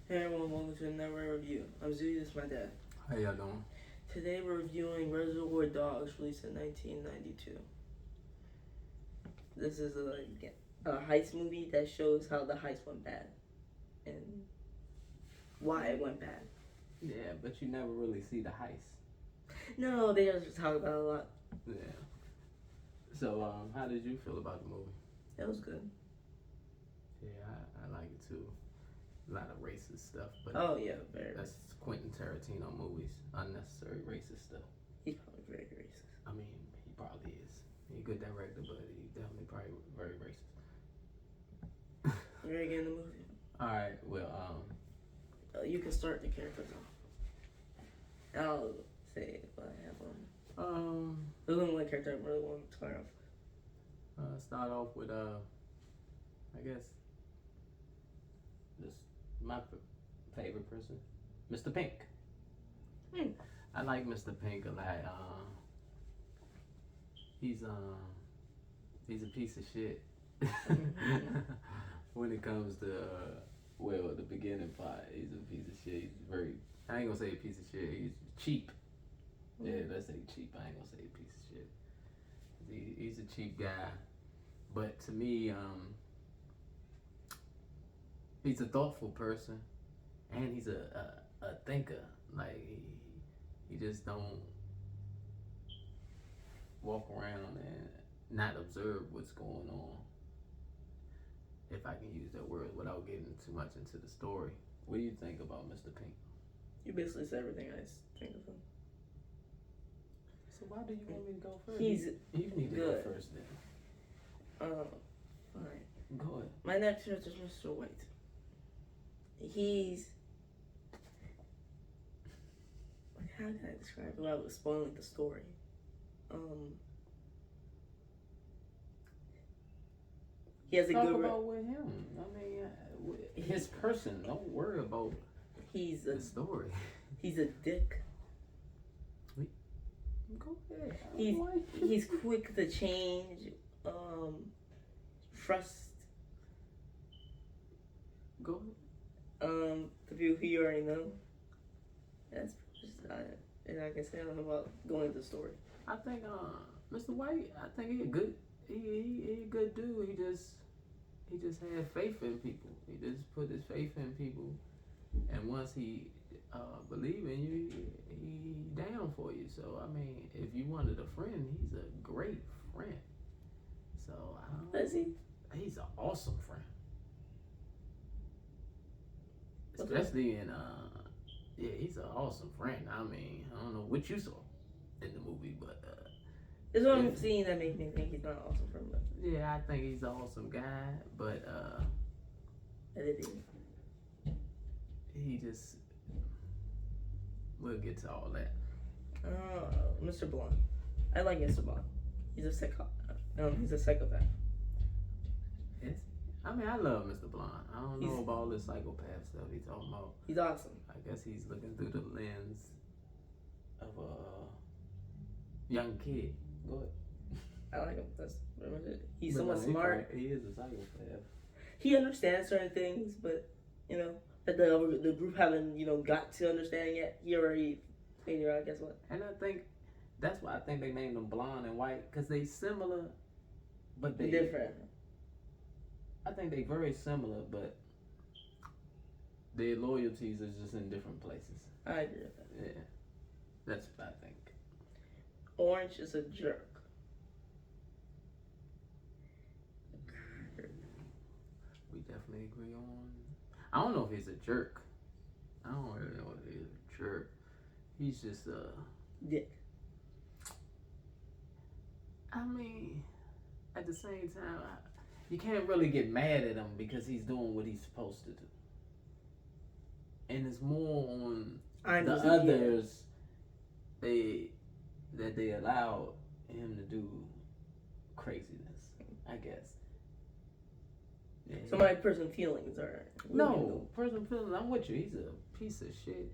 Hey everyone, welcome to another review. I'm Zooey, this is my dad. How y'all doing? Today we're reviewing Reservoir Dogs, released in 1992. This is a heist movie that shows how the heist went bad and why it went bad. Yeah, but you never really see the heist. No, they just talk about it a lot. Yeah. So, how did you feel about the movie? It was good. Yeah, I like it too. A lot of racist stuff, but Oh yeah, very. that's Quentin Tarantino movies. Unnecessary racist stuff. He's probably very racist. I mean, he probably is. He's a good director, but he definitely probably very racist. You ready to get in the movie? All right. Well, You can start the characters off. I'll say what I have on. There's only one character I really want to start off with. Start off with I guess this my favorite person, Mr. Pink. I like Mr. Pink a lot. He's a piece of shit when it comes to the beginning part. He's a piece of shit. He's very, I ain't gonna say a piece of shit. He's cheap. Yeah, let's say cheap. I ain't gonna say a piece of shit. He's a cheap guy, but to me, he's a thoughtful person, and he's a thinker. Like he just don't walk around and not observe what's going on. If I can use that word without getting too much into the story. What do you think about Mr. Pink? You basically said everything I think of him. So why do you want me to go first? He's You need to good. go first then. Alright. Go ahead. My next character is Mr. White. He's... How can I describe it without spoiling the story? He has a Talk good... about with him. I mean, his person. Don't worry about He's the story. He's a dick. Go ahead. He's quick to change. Trust. Go ahead. The people who you already know. That's just and I can say I don't know about going into the story. I think Mr. White, I think he a good he a good dude. He just had faith in people. He just put his faith in people, and once he believe in you, he down for you. So I mean, if you wanted a friend, he's a great friend. So Is he? He's an awesome friend, especially in yeah, he's an awesome friend. I mean, I don't know what you saw in the movie, but there's what I'm seeing that makes me think he's not an awesome friend. But yeah, I think he's an awesome guy, but he just, we'll get to all that. Mr. Blonde. I like Mr. Blonde. He's a psychopath. Yes. I mean, I love Mr. Blonde. I don't know about all this psychopath stuff he's talking about. He's awesome. I guess he's looking through the lens of a young kid. Go ahead. I like him. He's somewhat smart. He is a psychopath. He understands certain things, but that the group haven't got to understand yet. He already figured out. Guess what? And I think that's why I think they named them blonde and white, because they similar, but they different. I think they very similar, but their loyalties is just in different places. I agree with that. Yeah, that's what I think. Orange is a jerk. We definitely agree on. I don't know if he's a jerk. I don't really know if he's a jerk. He's just a dick. I mean, at the same time, you can't really get mad at him because he's doing what he's supposed to do. And it's more on the others that they allow him to do craziness, I guess. Yeah, so my personal feelings are... No, personal feelings, I'm with you. He's a piece of shit.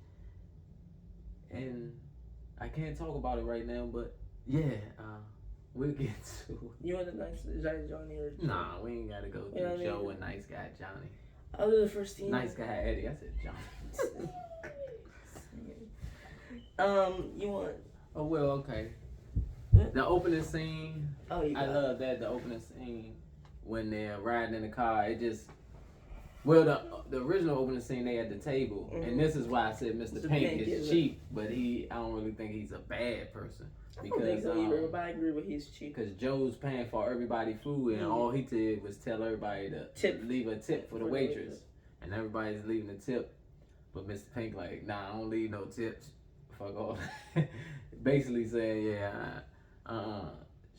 And I can't talk about it right now, but yeah, we'll get to... You want the nice guy Johnny or... Nah, we ain't gotta go through Joe and nice guy Johnny. I'll do the first scene. Nice guy Eddie. I said John. You want? Oh well, okay. The opening scene. Oh, you. I love that. The opening scene when they're riding in the car. It just. Well, the original opening scene they at the table, and this is why I said Mr. Pink is cheap, but I don't really think he's a bad person. I don't think so either, but I agree with he's cheap. Because Joe's paying for everybody food, and all he did was tell everybody to leave a tip for the waitress, and everybody's leaving a tip, but Mr. Pink like, nah, I don't leave no tips. Fuck off. Basically saying,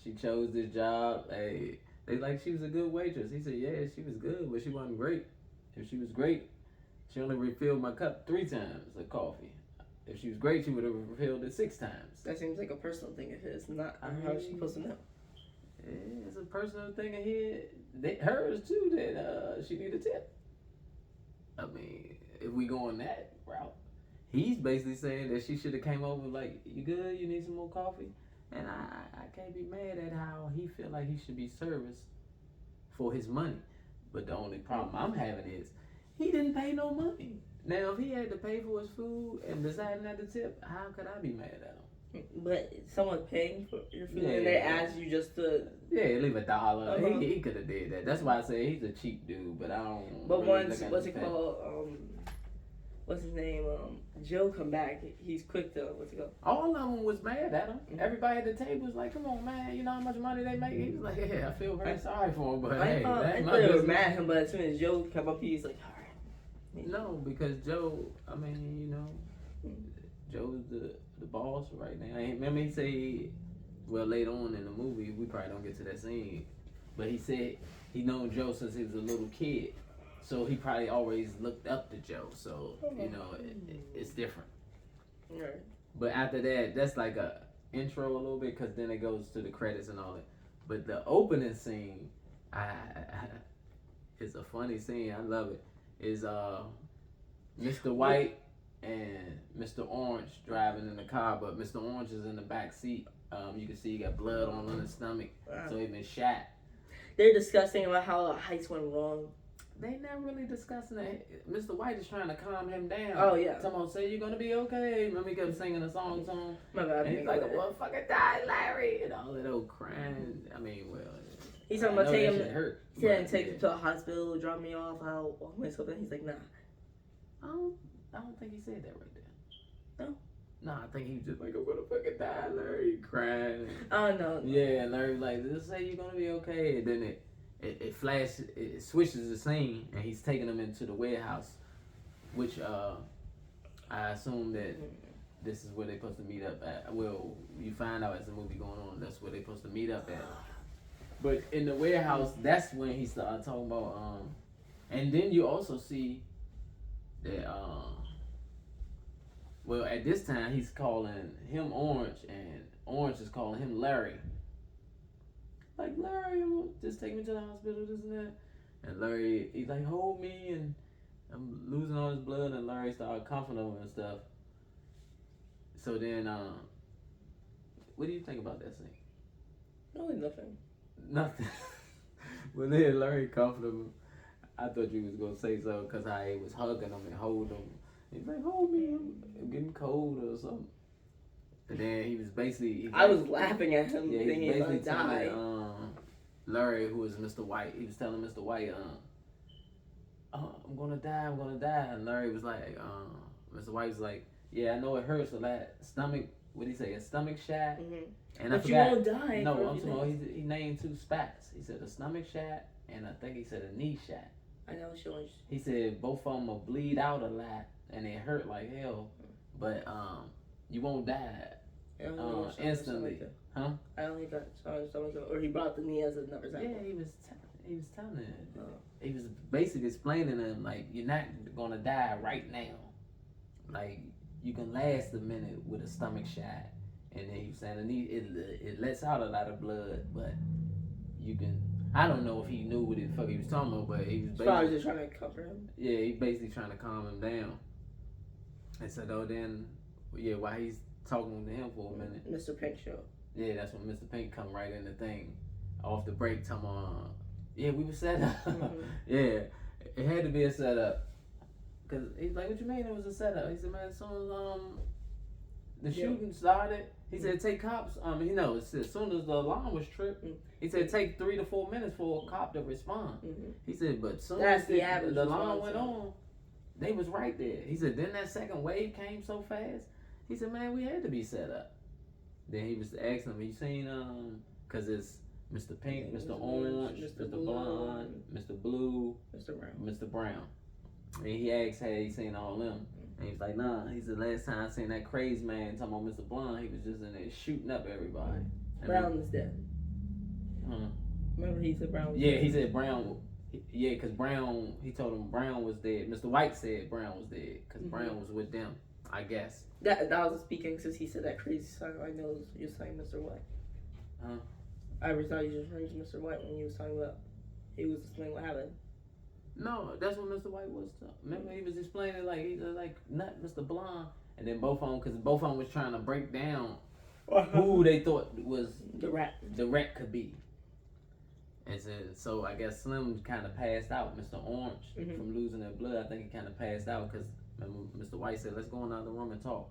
she chose this job. Hey, they like she was a good waitress. He said, yeah, she was good, but she wasn't great. If she was great, she only refilled my cup 3 times of coffee. If she was great, she would have refilled it 6 times. That seems like a personal thing of his. Not how is she supposed to know? Yeah, it's a personal thing of his. Hers too. That she need a tip. I mean, if we go on that route, he's basically saying that she should have came over like, you good? You need some more coffee? And I can't be mad at how he feel like he should be serviced for his money. But the only problem I'm having is he didn't pay no money. Now, if he had to pay for his food and decided not to tip, how could I be mad at him? But someone's paying for your food and they ask you just to... Yeah, leave $1. He could have did that. That's why I say he's a cheap dude, but I don't... But really once, what's it called? What's his name? Joe come back. He's quick to, what's it called? All of them was mad at him. Everybody at the table was like, come on, man, you know how much money they make? He was like, yeah, I feel very sorry for him, but I thought they were mad at him, but as soon as Joe came up, he's like, all right. No, because Joe, I mean, you know, Joe's the boss right now. Remember he said, well, later on in the movie, we probably don't get to that scene, but he said he known Joe since he was a little kid. So he probably always looked up to Joe. So, you know, it's different. Right. But after that, that's like a intro a little bit because then it goes to the credits and all that. But the opening scene, it's a funny scene. I love it. Is Mr. White and Mr. Orange driving in the car, but Mr. Orange is in the back seat. You can see he got blood on his stomach, so he been shot. They're discussing about how the heist went wrong. They not really discussing that. Mr. White is trying to calm him down. Oh, yeah. Someone say you're going to be okay. Remember he kept singing a song to him? My bad. And he's like, well, fucking die, Larry. And all that old crying. I mean, well. He's talking about taking him. He said take him to a hospital, drop me off, I'll walk myself in. He's like, nah. I don't think he said that right there. No? No, I think he was just like, I'm gonna fucking die, Larry, crying. Oh, no. Yeah, and Larry was like, just say you're gonna be okay. And then it switches the scene, and he's taking him into the warehouse, which I assume that this is where they're supposed to meet up at. Well, you find out as the movie going on, that's where they're supposed to meet up at. But in the warehouse, that's when he started talking about, and then you also see that, well, at this time, he's calling him Orange, and Orange is calling him Larry. Like, Larry, just take me to the hospital, this and that. And Larry, he's like, hold me, and I'm losing all his blood, and Larry started comforting him and stuff. So then, what do you think about that scene? Really nothing. Nothing. When then Larry comforted him, I thought you was going to say something because I was hugging him and holding him. He's like, hold me, I'm getting cold or something. And then he was basically... I was laughing at him thinking he's going to die. Larry, who was Mr. White, he was telling Mr. White, I'm going to die. And Larry was like, Mr. White was like, yeah, I know it hurts a lot. Stomach, what did he say, a stomach shot? Mm-hmm. And but you won't die. No, I'm talking he named 2 spots. He said a stomach shot, and I think he said a knee shot. I know, sure. He said both of them will bleed out a lot, and it hurt like hell, but you won't die instantly. Huh? I only got stomach, or he brought the knee as another example. Yeah, he was telling him. He was basically explaining to him, like, you're not gonna die right now. Like, you can last a minute with a stomach shot. And then he was saying it lets out a lot of blood, but you can. I don't know if he knew what the fuck he was talking about, but he was probably just trying to cover him. Yeah, he basically trying to calm him down. And so then, yeah, while he's talking to him for a minute, Mr. Pink show. Yeah, that's when Mr. Pink come right in the thing, off the break, talking about, yeah, we were set up. Mm-hmm. Yeah, It had to be a setup. Cause he's like, what you mean it was a setup? He said, man, as soon as the shooting started, he said take cops. As soon as the alarm was tripped, he said take 3 to 4 minutes for a cop to respond. He said, but soon as the alarm went on, they was right there. He said, then that second wave came so fast. He said, man, we had to be set up. Then he was asking him, you seen cause it's Mr. Pink, Mr. Orange, Mr. Blonde, Mr. Blue, Mr. Brown. And he asked, had he seen all them? And he was like, nah. He said, last time I seen that crazy man talking about Mr. Blonde, he was just in there shooting up everybody. Brown is dead. Remember he said Brown was dead? Yeah, he said Brown. Yeah, because Brown, he told him Brown was dead. Mr. White said Brown was dead because Brown was with them, I guess. That was speaking since he said that crazy song. I know you're saying Mr. White. I always thought you just heard Mr. White when you was talking about he was explaining what happened. No, that's what Mr. White was. Remember, he was explaining like not Mr. Blonde, and then both of them, because both of them was trying to break down who they thought was the rat could be. And so I guess Slim kind of passed out. Mr. Orange from losing their blood, I think he kind of passed out because Mr. White said, "Let's go in the other room and talk."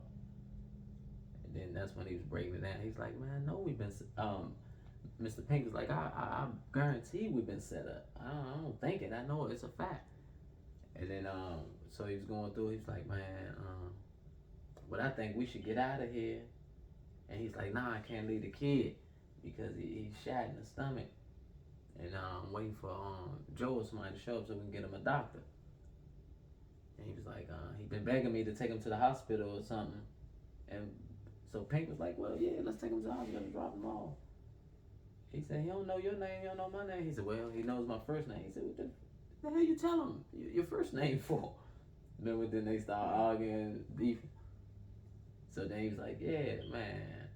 And then that's when he was breaking it down. He's like, "Man, I know we've been." Mr. Pink was like, I guarantee we've been set up. I don't think it. I know it's a fact. And then, so he was going through. He's like, man, but I think we should get out of here. And he's like, nah, I can't leave the kid because he's shot in the stomach. And I'm waiting for Joe or somebody to show up so we can get him a doctor. And he was like, he been begging me to take him to the hospital or something. And so Pink was like, well, yeah, let's take him to the hospital and drop him off. He said, he don't know your name, he don't know my name. He said, well, he knows my first name. He said, what the hell you tell him your first name for? Remember, then they started arguing, beefing. So then he was like, yeah, man.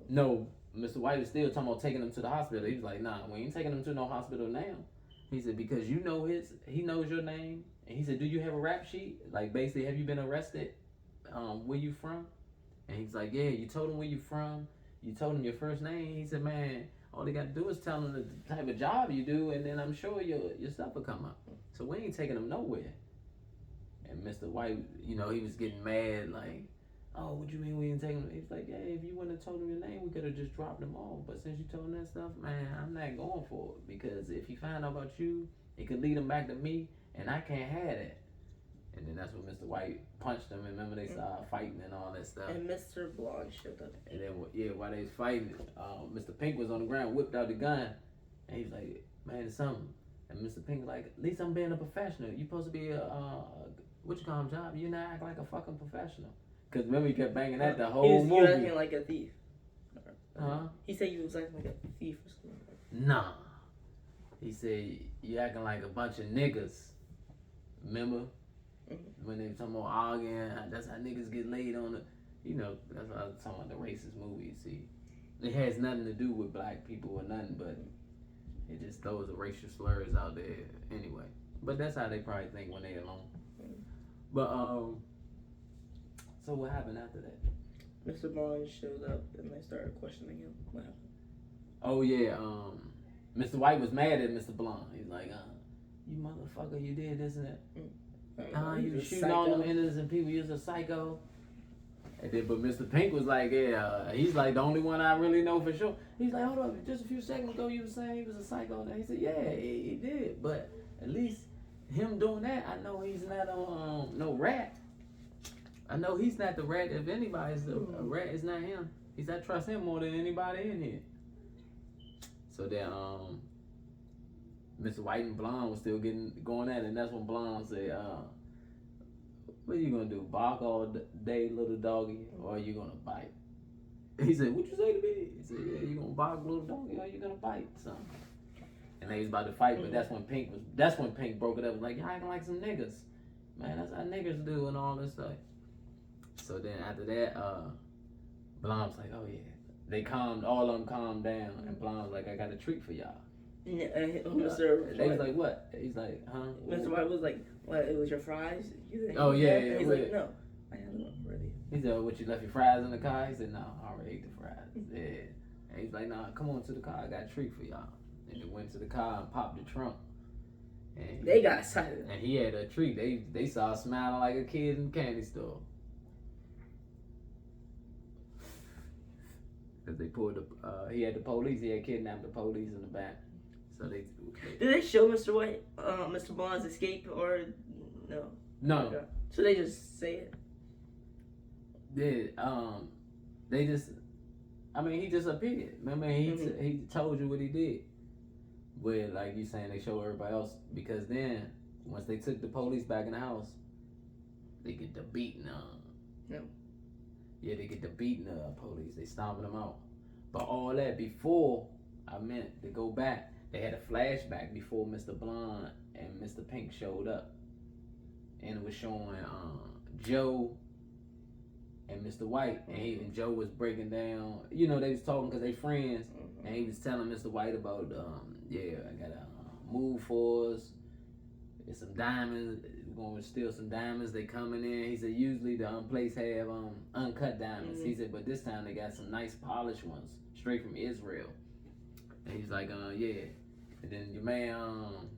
No, Mr. White was still talking about taking him to the hospital. He was like, nah, we ain't taking him to no hospital now. He said, because you know he knows your name. And he said, do you have a rap sheet? Like, basically, have you been arrested? Where you from? And he's like, yeah, you told him where you from. You told him your first name. He said, man, all they got to do is tell him the type of job you do, and then I'm sure your stuff will come up. So we ain't taking him nowhere. And Mr. White, he was getting mad, like, oh, what you mean we ain't taking him? He was like, yeah, if you wouldn't have told him your name, we could have just dropped him off. But since you told him that stuff, man, I'm not going for it. Because if he find out about you, it could lead him back to me, and I can't have that. And then that's when Mr. White punched him, and remember they started fighting and all that stuff. And Mr. Blonde showed up. And then, while they was fighting, Mr. Pink was on the ground, whipped out the gun, and he was like, man, it's something. And Mr. Pink was like, at least I'm being a professional. You supposed to be job? You not act like a fucking professional. Because remember, he kept banging that the whole movie. You acting like a thief. He said you was acting like a thief or something. Nah. He said, you acting like a bunch of niggas. Remember? When they talking about arguing, that's how niggas get laid on it. That's what I was talking about, the racist movies. See, it has nothing to do with black people or nothing, but it just throws the racial slurs out there anyway. But that's how they probably think when they alone. But so what happened after that? Mr. Blonde showed up and they started questioning him. What happened? Oh yeah, Mr. White was mad at Mr. Blonde. He's like, you motherfucker, you did this and that. You was shooting all them innocent people. You was a psycho. And then, but Mr. Pink was like, yeah, he's like the only one I really know for sure. He's like, hold up, just a few seconds ago you were saying he was a psycho. And he said, yeah, he did. But at least him doing that, I know he's not on no rat. I know he's not the rat. If anybody's a rat, it's not him. I trust him more than anybody in here. So then, Mr. White and Blonde was still going at it, and that's when Blonde said, what are you gonna do, bark all day, little doggy, or are you gonna bite? He said, what you say to me? He said, yeah, you gonna bark, little doggy, or you gonna bite something? And they was about to fight, but that's when Pink broke it up, like, y'all acting like some niggas. Man, that's how niggas do and all this stuff. So then after that, Blonde was like, oh yeah. All of them calmed down, and Blonde was like, I got a treat for y'all. Mr. They was like, what? He's like, huh? Mr. White was like, what, it was your fries? Oh, yeah. He's like, no, I had them already. He said, what, you left your fries in the car? He said, no, I already ate the fries. Yeah. And he's like, nah, come on to the car. I got a treat for y'all. And they went to the car and popped the trunk. And they got excited. And he had a treat. They saw smiling like a kid in the candy store. Cause they pulled he had the police. He had kidnapped the police in the back. So they did they show Mr. White, Mr. Bond's escape or no? No. Okay. So they just say it. They just. I mean, he just appeared. Remember, he told you what he did. But like you saying, they show everybody else because then once they took the police back in the house, they get the beating No. Yeah, they get the beating police. They stomping them out. But all that before, I meant to go back. They had a flashback before Mr. Blonde and Mr. Pink showed up, and it was showing Joe and Mr. White, and Joe was breaking down. You know, they was talking because they friends, and he was telling Mr. White about, I gotta move for us. There's some diamonds. We're gonna steal some diamonds. They coming in. He said usually the place have uncut diamonds. He said, but this time they got some nice polished ones straight from Israel. And he's like, yeah. And then your man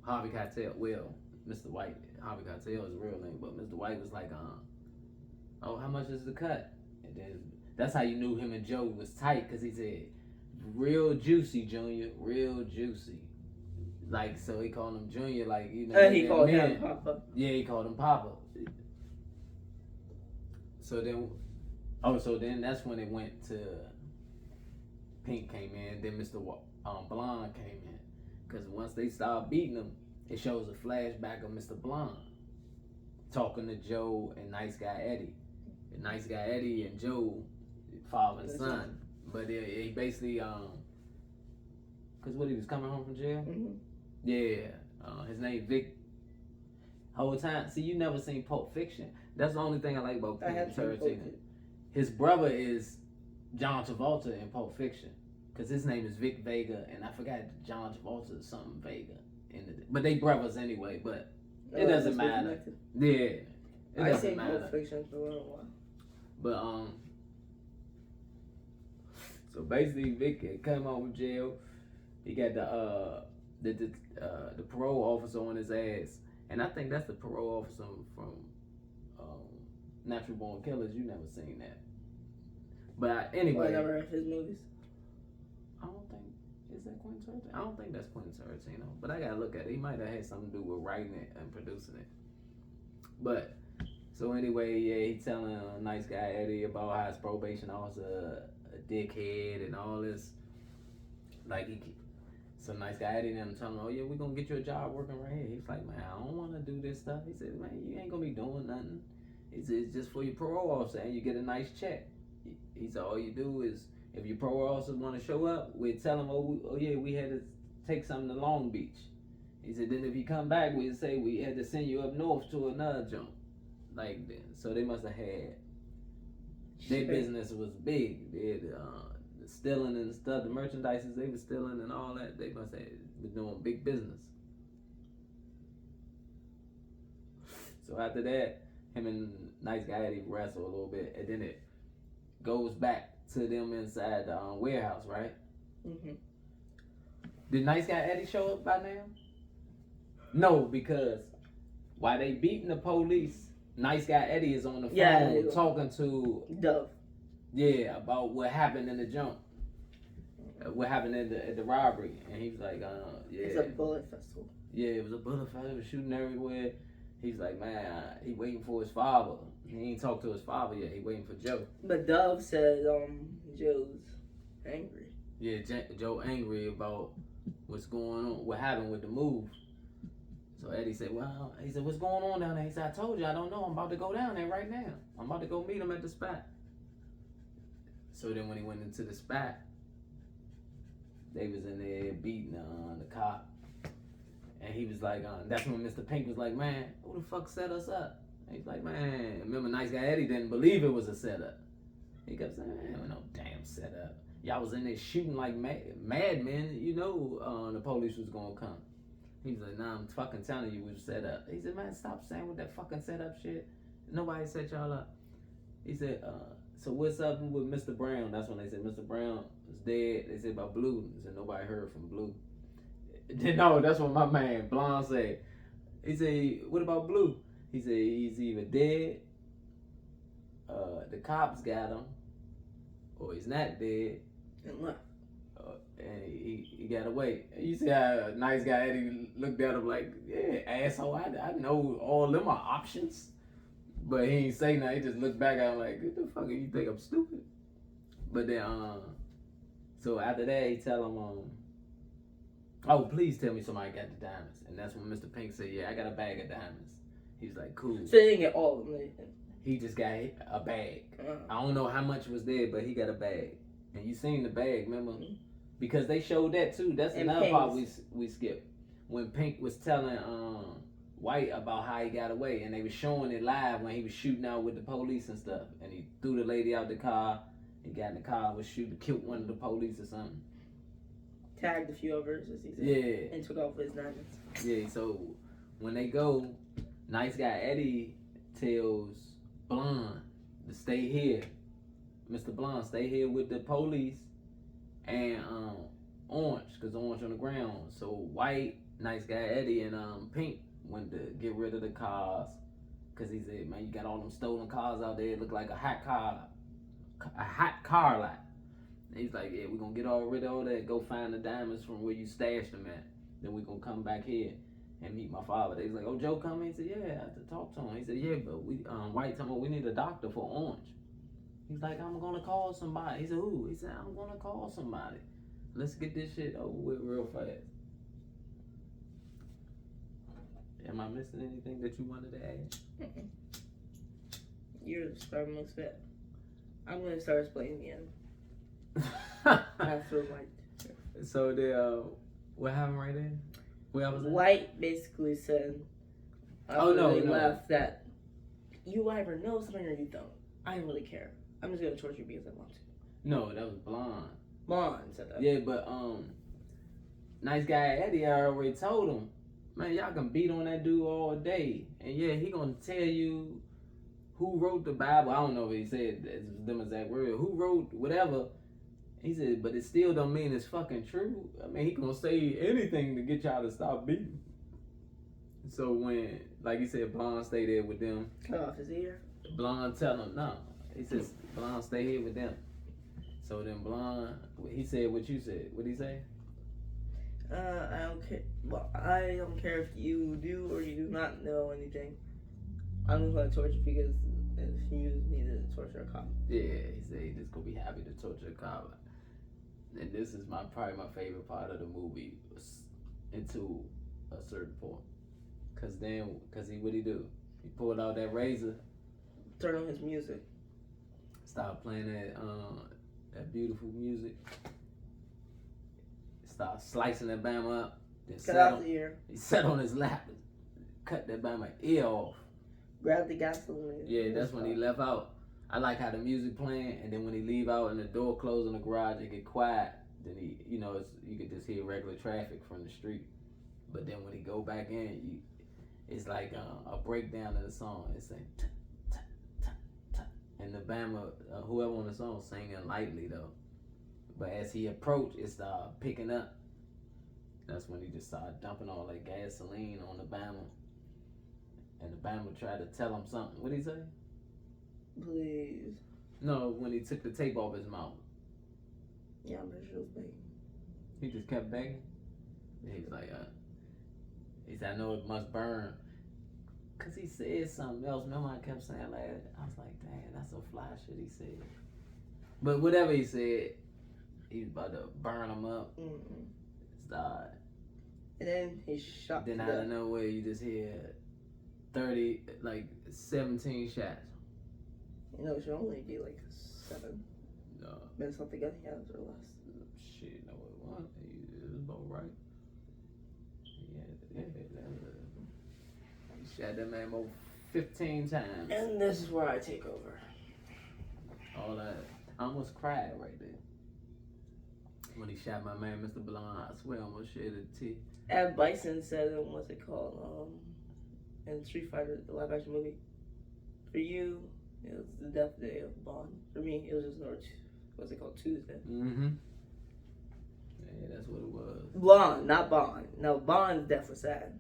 Harvey Keitel, well, Mr. White, Harvey Keitel is his real name, but Mr. White was like, oh, how much is the cut? And then that's how you knew him and Joe was tight, because he said, real juicy, Junior, real juicy. Like, so he called him Junior, like, you know. He called him Papa. Yeah, he called him Papa. So then that's when it went to Pink came in, then Mr. Blonde came in. Because once they started beating him, it shows a flashback of Mr. Blonde talking to Joe and Nice Guy Eddie. And Nice Guy Eddie and Joe, father and son. But he basically, because what, he was coming home from jail? Mm-hmm. Yeah, his name Vic. Whole time, see, you never seen Pulp Fiction. That's the only thing I like about Quentin Tarantino. His brother is John Travolta in Pulp Fiction, because his name is Vic Vega, and I forgot John Travolta is something Vega. But they brothers anyway. But it doesn't matter. Yeah, it doesn't matter. Pulp Fiction for a little while. But so basically Vic had come home from jail. He got the parole officer on his ass, and I think that's the parole officer from Natural Born Killers. You never seen that, but anyway. I never read his movies. I don't think is that Quentin Tarantino. I don't think that's Quentin Tarantino, but I gotta look at it. He might have had something to do with writing it and producing it. But so anyway, yeah, he telling a Nice Guy Eddie about how his probation officer a dickhead and all this. Like some Nice Guy Eddie and them telling him, oh yeah, we're gonna get you a job working right here. He's like, man, I don't want to do this stuff. He said, man, you ain't gonna be doing nothing. He said, it's just for your parole officer and you get a nice check. He said, all you do is, if your parole officers want to show up, we tell them, oh yeah, we had to take something to Long Beach. He said, then if you come back, we'd say we had to send you up north to another jump. Like, so they must have had, their business was big. They had stealing and stuff, the merchandises they were stealing and all that. They must have been doing big business. So after that, him and Nice Guy Eddie wrestle a little bit, and then it goes back to them inside the warehouse, right? Mm-hmm. Did Nice Guy Eddie show up by now? No, because while they beating the police, Nice Guy Eddie is on the phone talking to Dove. Yeah, about what happened in the jump. What happened at the robbery. And he was like, yeah. It's a bullet festival. Yeah, it was a bullet festival. It was shooting everywhere. He's like, man, he waiting for his father. He ain't talked to his father yet. He waiting for Joe. But Dove said Joe's angry. Yeah, Joe angry about what's going on, what happened with the move. So Eddie said, well, he said, what's going on down there? He said, I told you, I don't know. I'm about to go down there right now. I'm about to go meet him at the spot. So then when he went into the spot, they was in there beating the cop. And he was like, that's when Mr. Pink was like, man, who the fuck set us up? And he's like, man, remember Nice Guy Eddie didn't believe it was a setup. He kept saying, man, no damn setup. Y'all was in there shooting like madmen. You know the police was gonna come. He was like, nah, I'm fucking telling you we was set up. He said, man, stop saying with that fucking setup shit. Nobody set y'all up. He said, so what's up with Mr. Brown? That's when they said Mr. Brown is dead. They said about Blue. They said nobody heard from Blue. No, that's what my man Blonde said. He said, "What about Blue?" He said he's either dead, the cops got him, or he's not dead, And left. And he got away. You see how a nice guy Eddie looked at him like, yeah, asshole, I know all them are options. But he ain't say nothing. He just looked back at him like, what the fuck, you think I'm stupid? But then, so after that, he tell him, oh, please tell me somebody got the diamonds. And that's when Mr. Pink said, yeah, I got a bag of diamonds. He's like, cool. So they didn't get all of them. He just got a bag. I don't know how much was there, but he got a bag. And you seen the bag, remember? Mm-hmm. Because they showed that too. That's and another part we skipped. When Pink was telling White about how he got away, and they was showing it live when he was shooting out with the police and stuff. And he threw the lady out the car. He got in the car, was shooting, killed one of the police or something. Tagged a few others, as he said. Yeah. And took off his diamonds. Yeah, so when they go, nice guy Eddie tells Blonde to stay here. Mr. Blonde, stay here with the police. And Orange, because Orange on the ground. So White, nice guy Eddie, and Pink went to get rid of the cars. Because he said, man, you got all them stolen cars out there. It look like a hot car lot. And he's like, yeah, we're going to get rid of all that. Go find the diamonds from where you stashed them at. Then we're going to come back here and meet my father. He's like, oh, Joe coming? He said, yeah, I have to talk to him. He said, yeah, but we White told me we need a doctor for Orange. He's like, I'm going to call somebody. He said, who? He said, I'm going to call somebody. Let's get this shit over with real fast. Am I missing anything that you wanted to add? You're describing most of it. I'm going to start explaining the end. After White. So what happened right there? White basically said, they left that you either know something or you don't. I don't really care. I'm just going to torture you because I want to. No, that was Blonde. Blonde said that. Yeah, but nice guy Eddie already told him, man, y'all can beat on that dude all day. And yeah, he gonna tell you who wrote the Bible. I don't know if he said them exact words. Who wrote whatever. He said, but it still don't mean it's fucking true. I mean, he gonna say anything to get y'all to stop beating. So when, like he said, Blonde stay there with them. Cut off his ear. Blonde tell him, no. He says, Blonde stay here with them. So then Blonde, he said what you said. What'd he say? I don't care. Well, I don't care if you do or you do not know anything. I'm just going to torture because if you need to torture a cop. Yeah, he said he just gonna be happy to torture a cop. And this is probably my favorite part of the movie, into a certain point. Cause what'd he do? He pulled out that razor. Turn on his music. Start playing that beautiful music. Start slicing that Bama up. Then cut out the ear. He sat on his lap and cut that Bama ear off. Grab the gasoline. Yeah, that's when he left out. I like how the music playing, and then when he leave out and the door closed in the garage, it get quiet. Then he, you could just hear regular traffic from the street. But then when he go back in, it's like a breakdown of the song. It's saying, and the Bama, whoever on the song, singing lightly though. But as he approached, it started picking up. That's when he just started dumping all that gasoline on the Bama. And the Bama tried to tell him something. What did he say? Please. No, when he took the tape off his mouth. Yeah, I'm pretty sure it was begging. He just kept begging? He was like, he said, I know it must burn. Because he said something else. Remember I kept saying that? I was like, dang, that's some fly shit he said. But whatever he said, he was about to burn him up. Mm-hmm. Start. And then he shot. Then out of nowhere, you just hear 17 shots. It should only be like 7. No. But something else or less. Shit, no, it wasn't. It was about right. Yeah. He shot that man about 15 times. And this is where I take over. All that. I almost cried right there. When he shot my man, Mr. Blonde, I swear I almost shed a tear. Ed Bison said, what's it called? In Street Fighter, the live action movie. For you, it was the death day of Bond. For me, it was just Tuesday. Mm-hmm. Yeah, that's what it was. Blonde, not Bond. No, Bond's death was sad.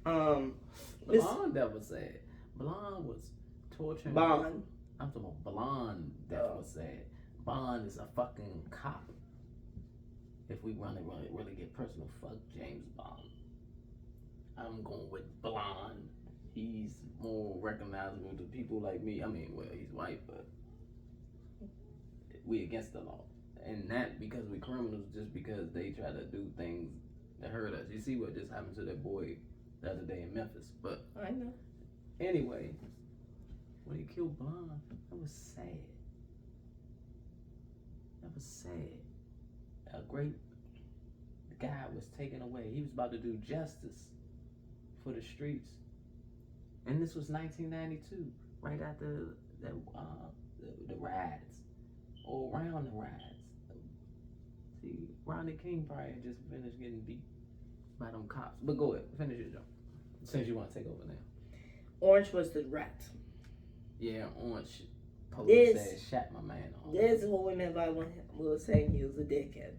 Blonde death was sad. Blonde was torturing. Bond. I'm talking about Blonde death was sad. Bond is a fucking cop. If we really get personal, fuck James Bond. I'm going with Blonde. He's more recognizable to people like me. I mean, well, he's white, but we against the law. And not because we criminals, just because they try to do things that hurt us. You see what just happened to that boy the other day in Memphis. But I know. Anyway, when he killed Blonde, that was sad. That was sad. A great guy was taken away. He was about to do justice for the streets. And this was 1992, right after the riots, or around the riots. See, Rodney King probably had just finished getting beat by them cops. But go ahead, finish your job, since you want to take over now. Orange was the rat. Yeah, Orange. Police said shot my man on. This is what we meant by when we were saying he was a dickhead.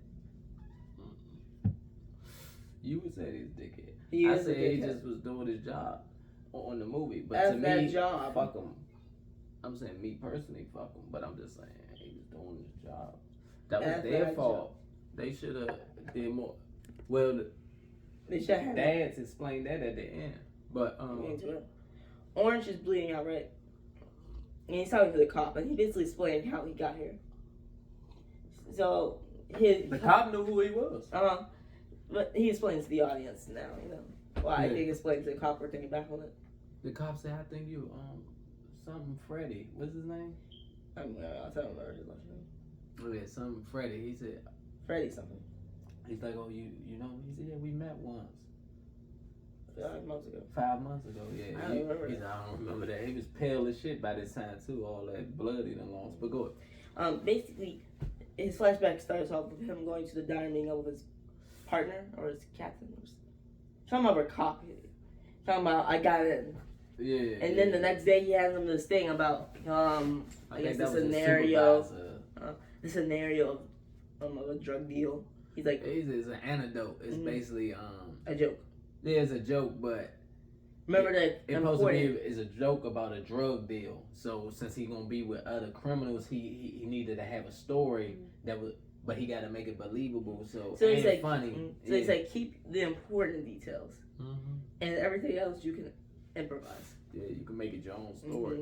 You would say he's a dickhead. I said he just was doing his job on the movie. But that's to that me, job. Fuck him. I'm saying me personally, fuck him. But I'm just saying he was doing his job. That was their fault. They should have did more. Well, they should have. Dads explained that at the end. But Orange is bleeding out, right? And he's talking to the cop, and he basically explained how he got here. So the cop knew who he was. But he explains to the audience now, you know. Well, I think he explains to the cop. We're thinking back on it. The cop said, "I think you something Freddie. What's his name?" I'll tell him his last name. Oh yeah, something Freddie. He said Freddie something. He's like, "Oh, you know?" He said, "Yeah, we met once." 5 months ago. 5 months ago, yeah. I don't remember He said, "I don't remember that." He was pale as shit by this time too. All that blood he done lost. But go ahead. Basically, his flashback starts off with him going to the dining meeting with his partner or his captain. Talking about a cop. Talking about I got in. Yeah. And then the next day he has him this thing about I guess the scenario. The scenario of a drug deal. He's like, it's an antidote. It's basically a joke. Yeah, it's a joke, but remember that it's supposed to be is a joke about a drug deal. So since he's gonna be with other criminals, he needed to have a story that was, but he got to make it believable. So he's like funny. So he's like, keep the important details, and everything else you can improvise. Yeah, you can make it your own story.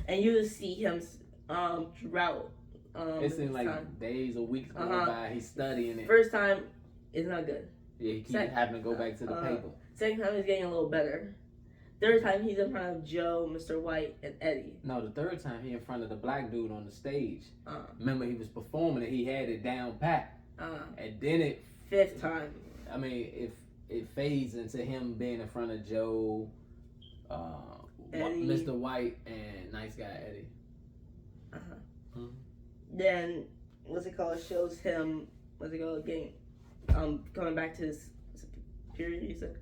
And you just see him throughout. It seems like days or weeks go by. He's studying it. First time, it's not good. Yeah, he keeps having to go back to the paper. Second time, he's getting a little better. Third time, he's in front of Joe, Mr. White, and Eddie. No, the third time, he in front of the black dude on the stage. Remember, he was performing it. He had it down pat. And then it... Fifth time. I mean, it fades into him being in front of Joe, Mr. White, and nice guy Eddie. Then, shows him, getting, coming back to his superior, you said?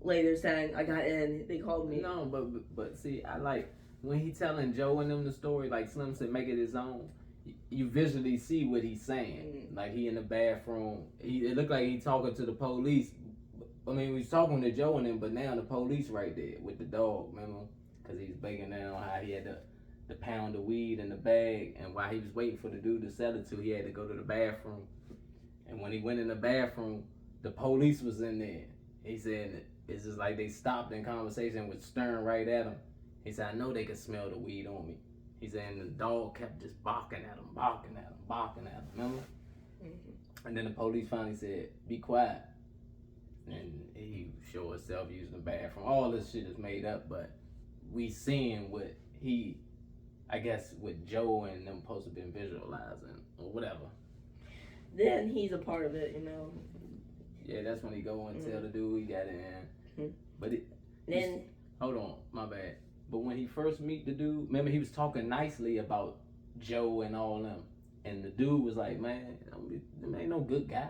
Later saying, I got in, they called me. No, but see, I like, when he telling Joe and them the story, like Slim said, make it his own, you visually see what he's saying. Like, he in the bathroom, it looked like he talking to the police. I mean, he was talking to Joe and them, but now the police right there with the dog, remember? Because he's breaking down how he had the pound of weed in the bag, and while he was waiting for the dude to sell it to, he had to go to the bathroom. And when he went in the bathroom, the police was in there. He said it's just like they stopped in conversation with staring right at him. He said, I know they could smell the weed on me. He said, and the dog kept just barking at him, remember? And then the police finally said, be quiet. And he showed himself using the bathroom. All this shit is made up, but we seeing what he, I guess, what Joe and them supposed to been visualizing or whatever. Then he's a part of it, you know. Yeah, that's when he go and tell the dude he got in. But hold on, my bad. But when he first meet the dude, remember he was talking nicely about Joe and all them. And the dude was like, man, them ain't no good guys.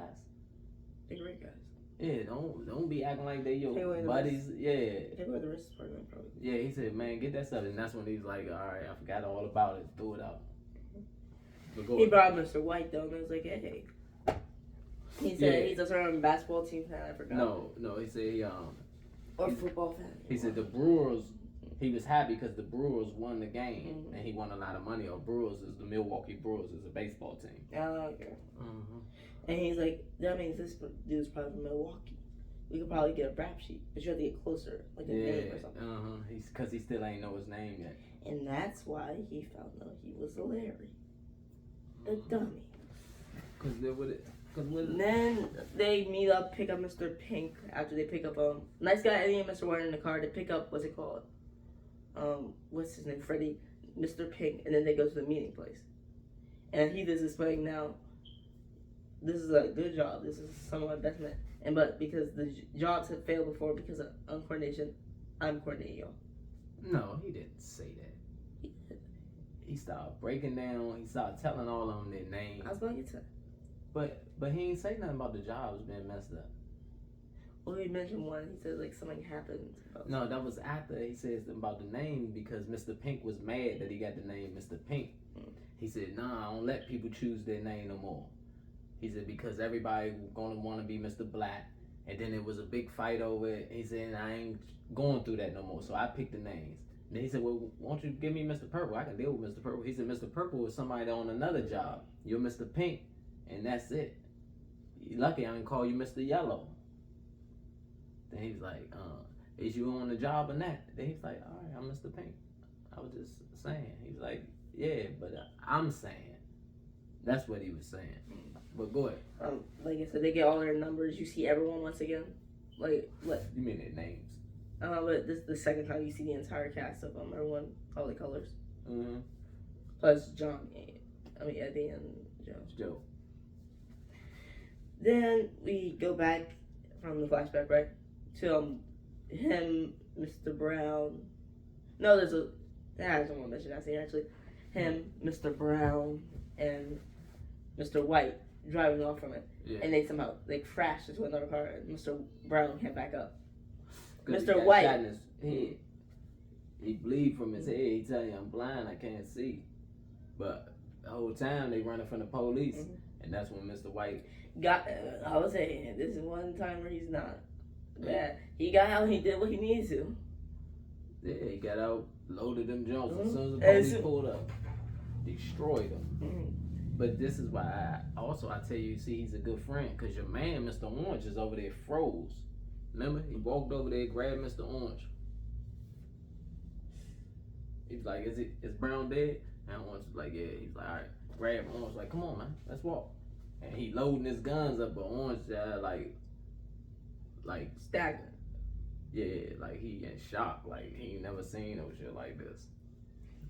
They're great guys. Yeah, don't be acting like they your buddies. Yeah. They were the rest part of them, probably. Yeah, he said, man, get that stuff. And that's when he was like, all right, I forgot all about it. Throw it out. He brought Mr. White, though, and I was like, hey, He said he's a certain basketball team fan. I forgot. No, he said or football fan. He said the Brewers. He was happy because the Brewers won the game and he won a lot of money. Or Brewers is the Milwaukee Brewers is a baseball team. Oh, okay. And he's like, that means this dude's probably from Milwaukee. We could probably get a rap sheet, but you have to get closer, like a name or something. Because he still ain't know his name yet. And that's why he found out he was a Larry, a dummy. Then they meet up, pick up Mr. Pink after they pick up nice guy Eddie and Mr. Warren in the car. They pick up what's it called? What's his name? Freddie, Mr. Pink, and then they go to the meeting place. And he is explaining now. This is a good job. This is some of my best men. But because the jobs have failed before because of uncoordination, I'm coordinating y'all. No, he didn't say that. He started breaking down. He started telling all of them their names. I was going to get to that. But he ain't say nothing about the jobs being messed up. Well, he mentioned one. He said like something happened. No, that was after he said something about the name because Mr. Pink was mad that he got the name Mr. Pink. He said, "Nah, I don't let people choose their name no more." He said because everybody gonna want to be Mr. Black, and then it was a big fight over it. He said I ain't going through that no more, so I picked the names. And then he said, "Well, won't you give me Mr. Purple? I can deal with Mr. Purple." He said, "Mr. Purple is somebody on another job. You're Mr. Pink, and that's it. You're lucky I didn't call you Mr. Yellow." Then he was like, "Is you on the job or not?" Then he's like, "All right, I'm Mr. Pink. I was just saying." He's like, "Yeah, but I'm saying." That's what he was saying. But go ahead. Like I said, they get all their numbers. You see everyone once again. Like what? You mean their names? But this is the second time you see the entire cast of them. Everyone, all the colors. Mm-hmm. Plus Eddie and Joe. Then we go back from the flashback, right? To him, Mr. Brown. No, there's one more mention I see actually. Him, Mr. Brown, and Mr. White driving off from it. Yeah. And they somehow crashed into another car and Mr. Brown came back up. Mr. White shot in his head. He bleed from his head. He tell you I'm blind, I can't see. But the whole time they running from the police, and that's when Mr. White I was saying this is one time where he's not bad. He got out. He did what he needed to. Yeah, he got out, loaded them Jones. As soon as the police pulled up, destroyed them. But this is why I tell you, see, he's a good friend because your man, Mr. Orange, is over there froze. Remember, he walked over there, grabbed Mr. Orange. He's like, is Brown dead? And Orange was like, yeah. He's like, all right, grab Orange. Like, come on, man, let's walk. And he loading his guns up, but Orange like staggering. Yeah, like he in shock. Like he ain't never seen no shit like this.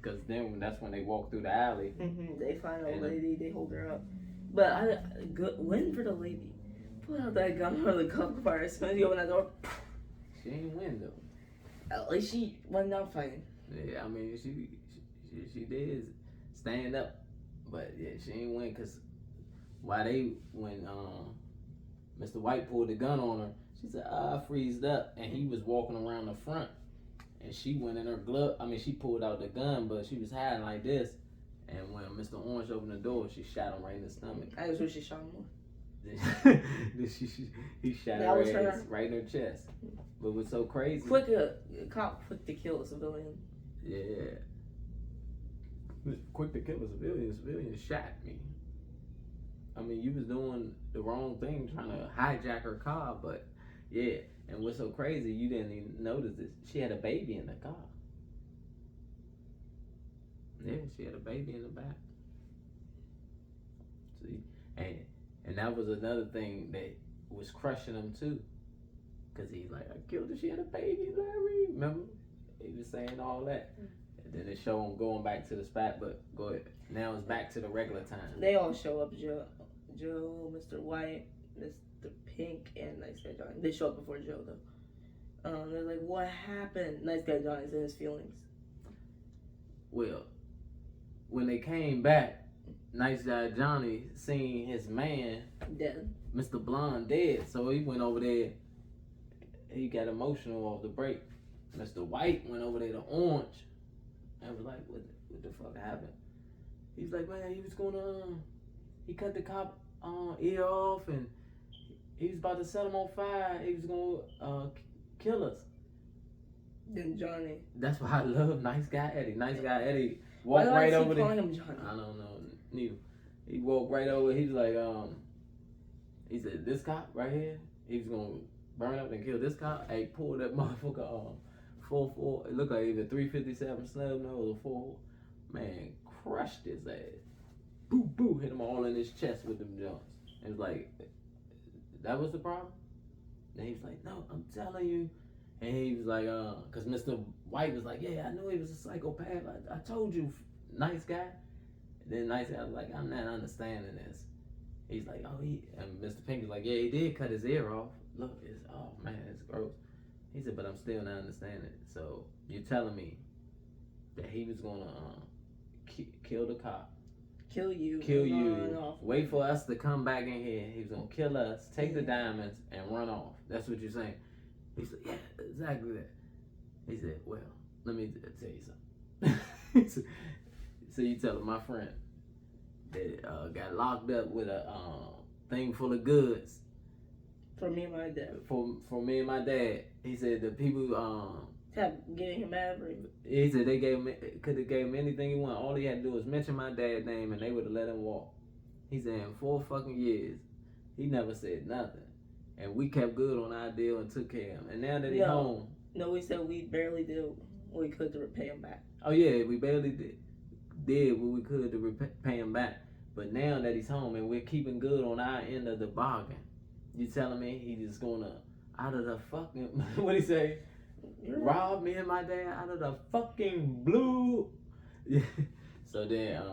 Because then that's when they walk through the alley. They find a lady, they hold her up. But good win for the lady. Pull out that gun out of the cup fire as soon as you open that door. She ain't win though. At least she went down fighting. Yeah, I mean she did stand up, but yeah, she ain't win because when Mr. White pulled the gun on her, she said, I freezed up, and he was walking around the front, and she went in her glove. I mean, she pulled out the gun, but she was hiding like this, and when Mr. Orange opened the door, she shot him right in the stomach. I just wish she shot him more. He shot her right in her chest. But what's so crazy? Cop quick to kill a civilian. Yeah. Quick to kill a civilian. Civilian shot me. I mean, you was doing the wrong thing trying to hijack her car, but yeah. And what's so crazy, you didn't even notice this. She had a baby in the car. Yeah, she had a baby in the back. See, and that was another thing that was crushing him too, cause he's like, I killed her. She had a baby, Larry. Remember, he was saying all that. And then they show him going back to the spot. But go ahead. Now it's back to the regular time. They all show up. Joe, Mr. White, Mr. Pink, and Nice Guy Johnny. They show up before Joe though. They're like, what happened? Nice Guy Johnny's in his feelings. Well, when they came back, Nice Guy Johnny seen his man dead, Mr. Blonde dead. So he went over there. He got emotional off the break. Mr. White went over there to Orange and was like, what the fuck happened? He's like, man, he was gonna he cut the cop ear off and he was about to set him on fire. He was gonna kill us. Then Johnny. That's why I love Nice Guy Eddie. Nice Guy Eddie Why walked do right I over keep there. calling him Johnny? I don't know, neither. He walked right over. He was like, he said, this cop right here, he was gonna burn up and kill this cop. Hey, pull that motherfucker 4-4. It looked like either 357 snub nose or 4. Man, crushed his ass. Boo boo, hit him all in his chest with them joints. It was like, that was the problem. And he was like, no, I'm telling you. And he was like, cause Mr. White was like, yeah, I knew he was a psychopath. I told you, Nice Guy. And then Nice Guy was like, I'm not understanding this. He's like, oh, and Mr. Pink was like, yeah, he did cut his ear off. Look, oh man, it's gross. He said, but I'm still not understanding it. So you're telling me that he was gonna kill the cop, kill you, wait for us to come back in here. He was gonna kill us, take the diamonds, and run off. That's what you're saying. He said, yeah, exactly that. He said, well, let me tell you something. So you tell him my friend that got locked up with a thing full of goods. For me and my dad. For me and my dad. He said the people getting him every. He said they could have gave him anything he wanted. All he had to do was mention my dad's name and they would have let him walk. He said in 4 fucking years, he never said nothing. And we kept good on our deal and took care of him. And now that he's home. No, we said we barely did what we could to repay him back. Oh yeah, we barely did what we could to repay him back. But now that he's home and we're keeping good on our end of the bargain, you telling me he's just gonna out of the fucking what he say? Rob me and my dad out of the fucking blue. So then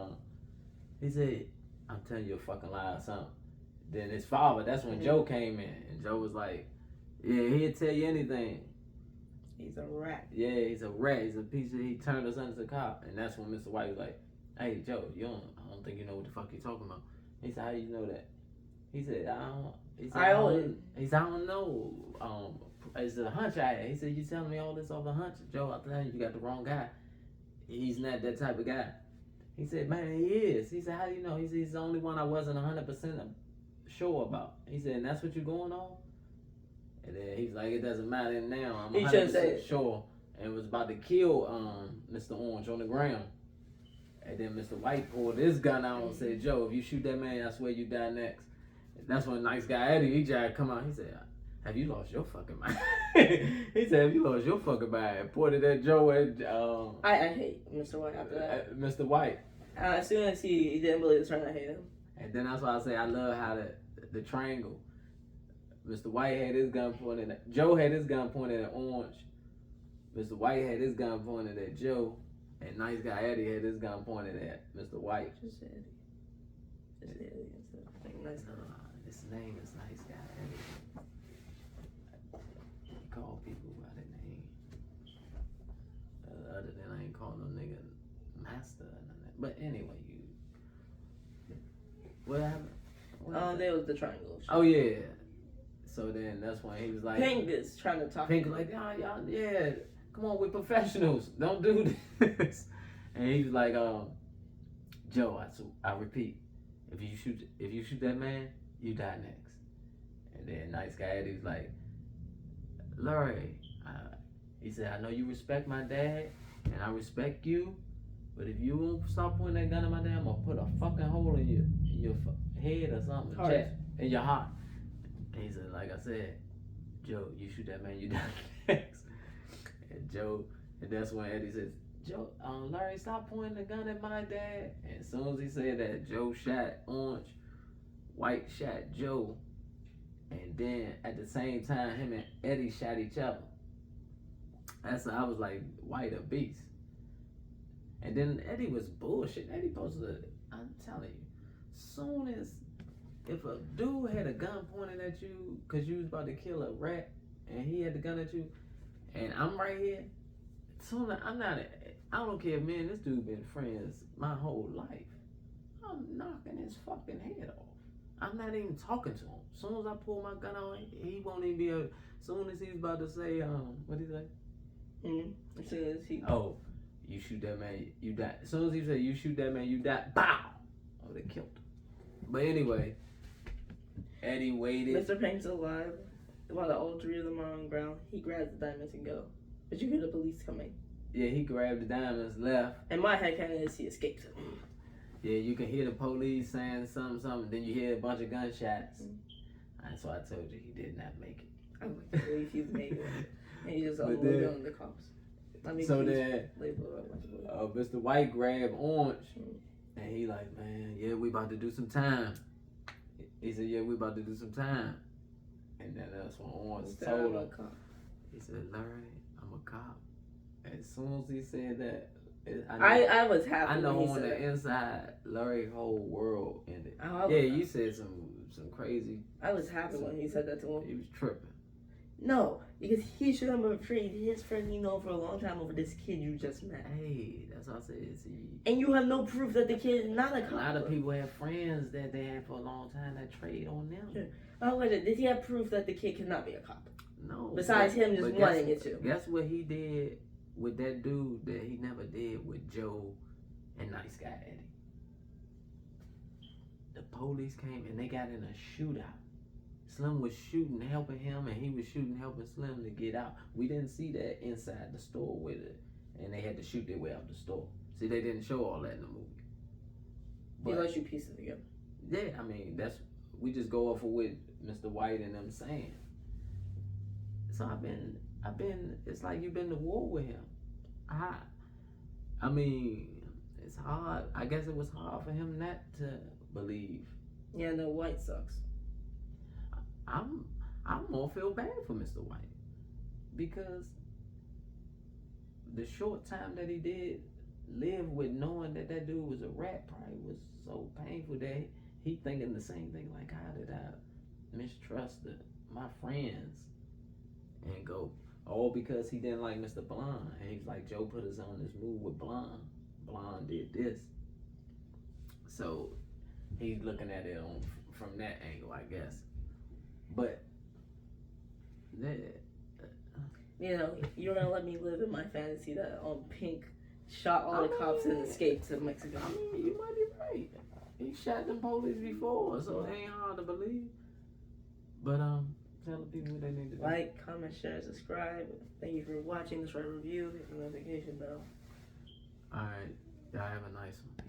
he said, I'm telling you a fucking lie or something. Then his father, that's when Joe came in. And Joe was like, yeah, he'll tell you anything. He's a rat. Yeah, he's a rat. He's a piece of, he turned us into the cop. And that's when Mr. White was like, hey, Joe, I don't think you know what the fuck you're talking about. He said, how do you know that? He said, I don't. He said, I don't know. It's a hunch I had. He said, you telling me all this off a hunch? Joe, I'm telling you, you got the wrong guy. He's not that type of guy. He said, man, he is. He said, how do you know? He said, he's the only one I wasn't 100% sure about. He said, and that's what you're going on? And then he's like, it doesn't matter now. I'm 100% sure. And was about to kill Mr. Orange on the ground. And then Mr. White pulled his gun out and said, Joe, if you shoot that man, I swear you die next. And that's when Nice Guy Eddie, he tried to come out. He said, have you lost your fucking mind? He said, have you lost your fucking mind? And pointed at Joe and I hate Mr. White after that. Mr. White. As soon as he didn't believe his friend, I hate him. And then that's why I say I love how the triangle. Mr. White had his gun pointed at Joe, had his gun pointed at Orange. Mr. White had his gun pointed at Joe. And Nice Guy Eddie had his gun pointed at Mr. White. Just Eddie. Just Eddie instead of like Nice Guy. His name is Nice Guy Eddie. He call people by their name. Other than I ain't calling no nigga master or nothing. But anyway, what happened? There was the triangle. Oh yeah. So then that's when he was like, Pink is trying to talk. Pink like, y'all, yeah. Come on, we're professionals. Don't do this. And he was like, Joe, I repeat, if you shoot that man, you die next. And then Nice Guy Eddie was like, Larry, he said, I know you respect my dad, and I respect you, but if you won't stop pointing that gun at my dad, I'm gonna put a fucking hole in your head or something, chest, in your heart. And he said, like I said, Joe, you shoot that man, you die next. And Joe, and that's when Eddie says, Joe, Larry, stop pointing the gun at my dad. And as soon as he said that, Joe shot Orange, White shot Joe, and then at the same time, him and Eddie shot each other. I was like, White a beast. And then Eddie was bullshit. Eddie posted I'm telling you, soon as if a dude had a gun pointed at you because you was about to kill a rat, and he had the gun at you, and I'm right here, soon I don't care if me and this dude been friends my whole life. I'm knocking his fucking head off. I'm not even talking to him. As soon as I pull my gun out, he won't even be able. As soon as he's about to say, what did he say? As soon as he. Oh, you shoot that man, you die. As soon as he said, you shoot that man, you die. Bow. Oh, they killed him. But anyway, Eddie waited. Mr. Pink's alive. While all three of them are on the ground, he grabs the diamonds and go. But you hear the police coming. Yeah, he grabbed the diamonds, left. And my headcanon is he escapes. Yeah, you can hear the police saying something, then you hear a bunch of gunshots. That's why I told you he did not make it. I wouldn't believe he made it. And he just But unloaded on the cops. So then, Mr. White grabbed Orange, and he like, man, yeah, we about to do some time. He said, yeah, we about to do some time. And then that's when Orange told him. He said, Larry, I'm a cop. As soon as he said that, I was happy. I know when he on said the that. inside, Larry's whole world ended. Oh, Yeah, you said some crazy. I was happy when he said that to him. He was tripping. No, because he should have been afraid. His friend you know for a long time over this kid you just met. Hey, that's what I said. See, and you have no proof that the kid is not a cop. A lot of people have friends that they had for a long time that trade on them. Sure. Oh, wait, did he have proof that the kid cannot be a cop? No. Besides him just wanting it to. Guess what he did with that dude that he never did with Joe and Nice Guy Eddie? The police came and they got in a shootout. Slim was shooting, helping him, and he was shooting, helping Slim to get out. We didn't see that inside the store with it, and they had to shoot their way out the store. See, they didn't show all that in the movie. He let you piece it together. Yeah, I mean, we just go off of what Mr. White and them saying. So I've been. It's like you've been to war with him. I mean, it's hard. I guess it was hard for him not to believe. Yeah, no, White sucks. I'm more feel bad for Mr. White because the short time that he did live with knowing that dude was a rat probably was so painful that he thinking the same thing, like, how did I mistrust my friends and go all because he didn't like Mr. Blonde, and he's like, Joe put us on this move with Blonde did this, so he's looking at it from that angle, I guess. But you know, you're gonna let me live in my fantasy that Pink shot all the cops and escaped to Mexico. I mean, you might be right. He shot them police before, so it ain't hard to believe. But tell the people what they need to do. Like, comment, share, subscribe. Thank you for watching this Right Review. Hit the notification bell. Alright, y'all have a nice one.